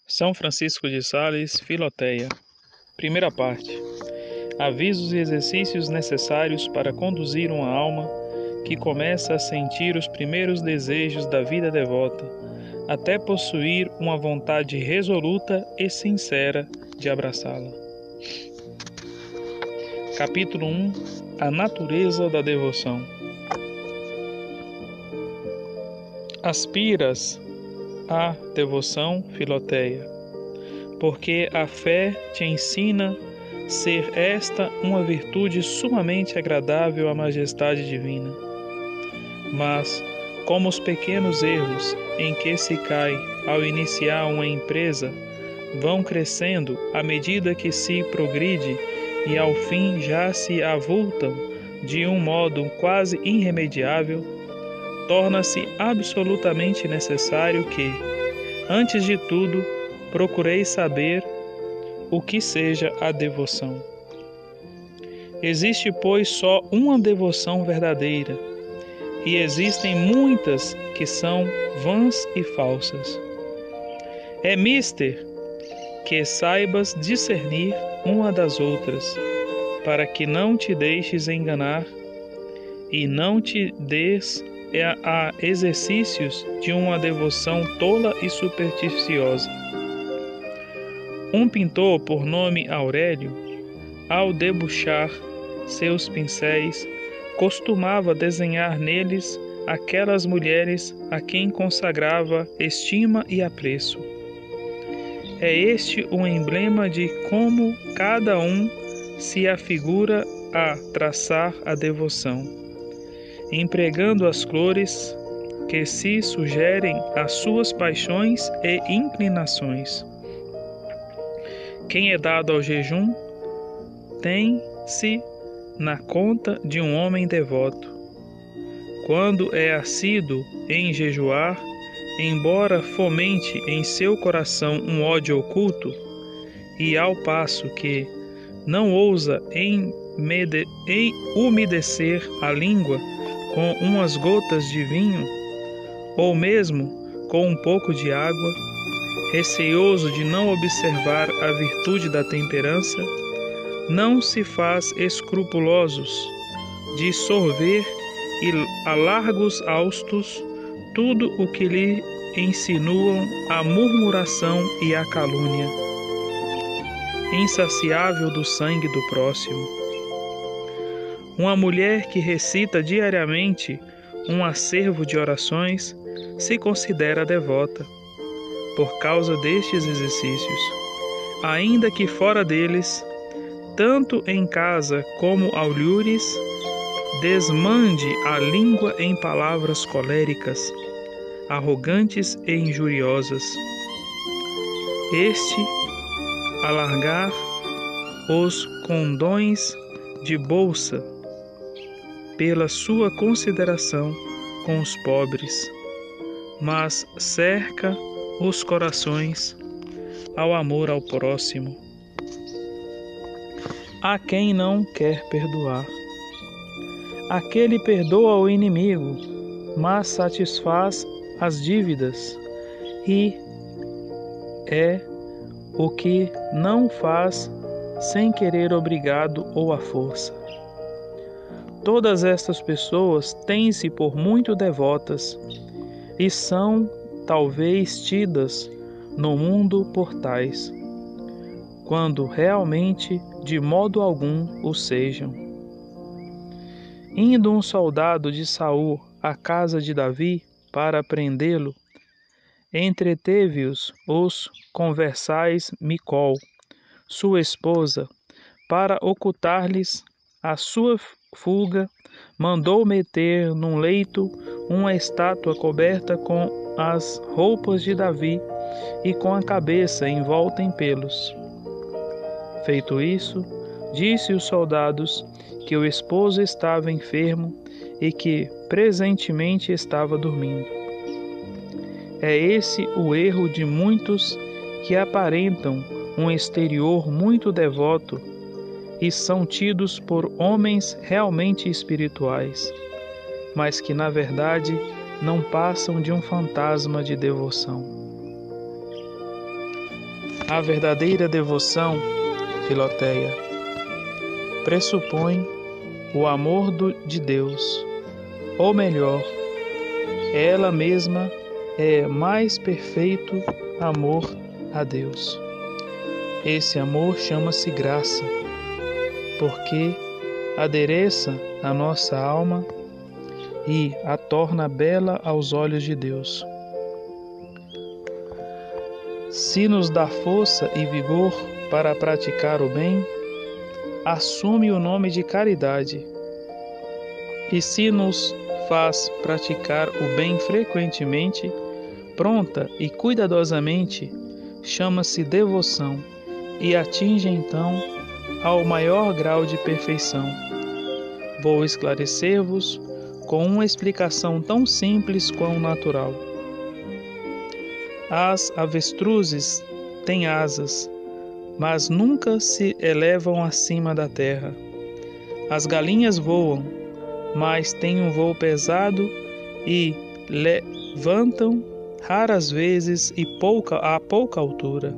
São Francisco de Sales, Filoteia. Primeira parte. Avisos e exercícios necessários para conduzir uma alma que começa a sentir os primeiros desejos da vida devota, até possuir uma vontade resoluta e sincera de abraçá-la. Capítulo 1. A natureza da devoção. Aspiras à devoção, Filoteia, porque a fé te ensina ser esta uma virtude sumamente agradável à majestade divina. Mas, como os pequenos erros em que se cai ao iniciar uma empresa vão crescendo à medida que se progride e ao fim já se avultam de um modo quase irremediável, torna-se absolutamente necessário que, antes de tudo, procureis saber o que seja a devoção. Existe, pois, só uma devoção verdadeira, e existem muitas que são vãs e falsas. É mister que saibas discernir uma das outras, para que não te deixes enganar e não te des a exercícios de uma devoção tola e supersticiosa. Um pintor, por nome Aurélio, ao debuxar seus pincéis, costumava desenhar neles aquelas mulheres a quem consagrava estima e apreço. É este o emblema de como cada um se afigura a traçar a devoção, empregando as cores que se sugerem às suas paixões e inclinações. Quem é dado ao jejum tem-se na conta de um homem devoto. Quando é assíduo em jejuar, embora fomente em seu coração um ódio oculto, e ao passo que não ousa umedecer a língua com umas gotas de vinho, ou mesmo com um pouco de água, receoso de não observar a virtude da temperança, não se faz escrupulosos de sorver a largos haustos tudo o que lhe insinuam a murmuração e a calúnia, insaciável do sangue do próximo. Uma mulher que recita diariamente um acervo de orações se considera devota, por causa destes exercícios, ainda que fora deles, tanto em casa como aulhures, desmande a língua em palavras coléricas, arrogantes e injuriosas. Alargar os condões de bolsa pela sua consideração com os pobres, mas cerca os corações ao amor ao próximo. A quem não quer perdoar. Aquele perdoa o inimigo, mas satisfaz as dívidas, e é o que não faz sem querer obrigado ou à força. Todas estas pessoas têm-se por muito devotas e são talvez tidas no mundo por tais, quando realmente de modo algum o sejam. Indo um soldado de Saul à casa de Davi para prendê-lo, entreteve-os os conversais Micol, sua esposa, para ocultar-lhes a sua fuga, mandou meter num leito uma estátua coberta com as roupas de Davi e com a cabeça envolta em pelos. Feito isso, disse os soldados que o esposo estava enfermo e que presentemente estava dormindo. É esse o erro de muitos que aparentam um exterior muito devoto e são tidos por homens realmente espirituais, mas que na verdade não passam de um fantasma de devoção. A verdadeira devoção, Filoteia, pressupõe o amor de Deus, ou melhor, ela mesma é mais perfeito amor a Deus. Esse amor chama-se graça, porque adereça a nossa alma e a torna bela aos olhos de Deus. Se nos dá força e vigor para praticar o bem, assume o nome de caridade. E se nos faz praticar o bem frequentemente, pronta e cuidadosamente, chama-se devoção e atinge então ao maior grau de perfeição. Vou esclarecer-vos com uma explicação tão simples quanto natural. As avestruzes têm asas, mas nunca se elevam acima da terra. As galinhas voam, mas têm um voo pesado e levantam raras vezes e a pouca altura.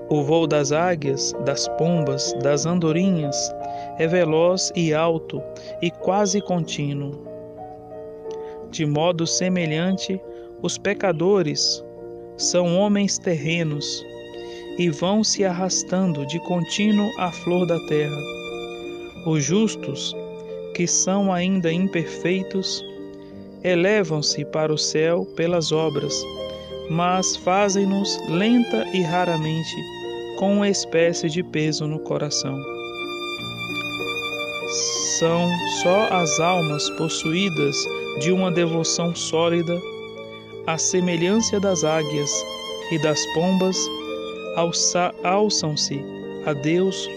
O voo das águias, das pombas, das andorinhas é veloz e alto e quase contínuo. De modo semelhante, os pecadores são homens terrenos e vão se arrastando de contínuo à flor da terra. Os justos, que são ainda imperfeitos, elevam-se para o céu pelas obras, mas fazem-nos lenta e raramente, com uma espécie de peso no coração. São só as almas possuídas de uma devoção sólida, à semelhança das águias e das pombas, alçam-se a Deus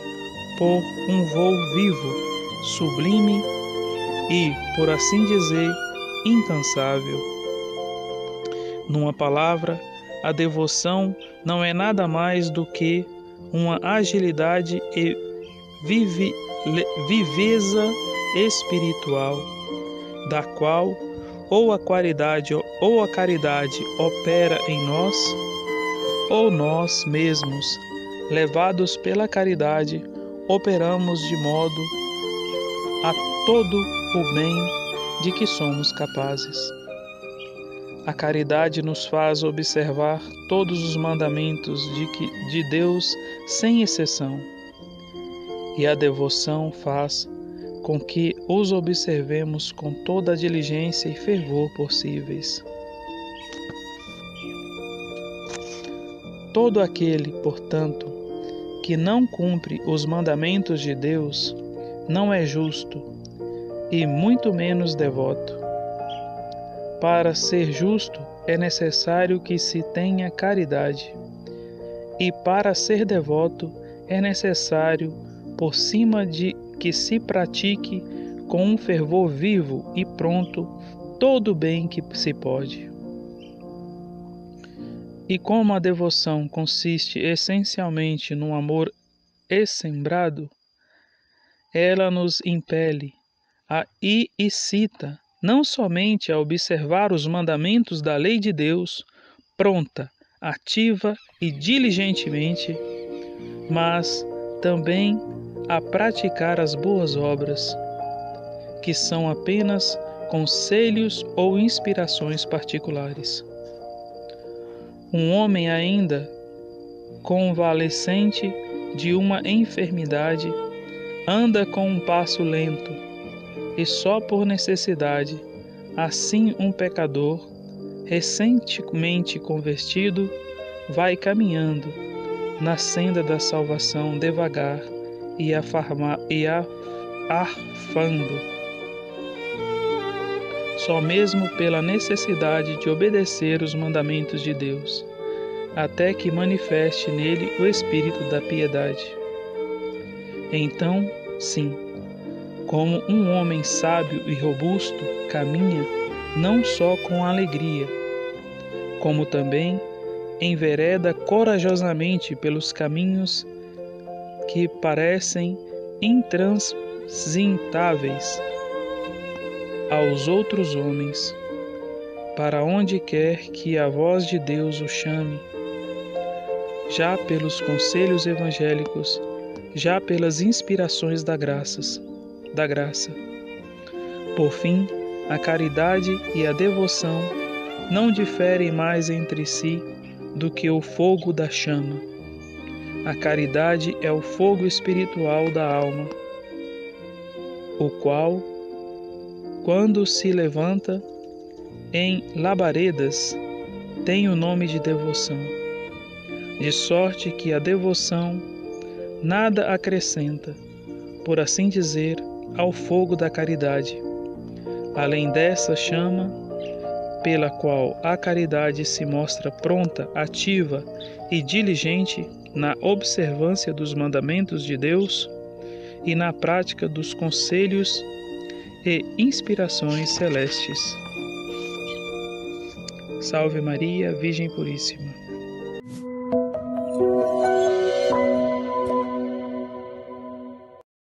por um voo vivo, sublime e, por assim dizer, incansável. Numa palavra, a devoção não é nada mais do que uma agilidade e viveza espiritual, da qual ou a caridade opera em nós, ou nós mesmos, levados pela caridade, operamos de modo a todo o bem de que somos capazes. A caridade nos faz observar todos os mandamentos de Deus sem exceção, e a devoção faz com que os observemos com toda a diligência e fervor possíveis. Todo aquele, portanto, que não cumpre os mandamentos de Deus, não é justo e muito menos devoto. Para ser justo é necessário que se tenha caridade, e para ser devoto é necessário, por cima de que se pratique com um fervor vivo e pronto todo o bem que se pode. E como a devoção consiste essencialmente num amor essembrado, ela nos impele e excita não somente a observar os mandamentos da lei de Deus, pronta, ativa e diligentemente, mas também a praticar as boas obras, que são apenas conselhos ou inspirações particulares. Um homem ainda convalescente de uma enfermidade anda com um passo lento, e só por necessidade. Assim um pecador, recentemente convertido, vai caminhando na senda da salvação devagar e arfando, só mesmo pela necessidade de obedecer os mandamentos de Deus, até que manifeste nele o espírito da piedade. Então, sim, como um homem sábio e robusto caminha não só com alegria, como também envereda corajosamente pelos caminhos que parecem intransitáveis aos outros homens, para onde quer que a voz de Deus o chame, já pelos conselhos evangélicos, já pelas inspirações da graça. Por fim, a caridade e a devoção não diferem mais entre si do que o fogo da chama. A caridade é o fogo espiritual da alma, o qual, quando se levanta em labaredas, tem o nome de devoção, de sorte que a devoção nada acrescenta, por assim dizer, ao fogo da caridade, além dessa chama pela qual a caridade se mostra pronta, ativa e diligente na observância dos mandamentos de Deus e na prática dos conselhos e inspirações celestes. Salve Maria, Virgem Puríssima.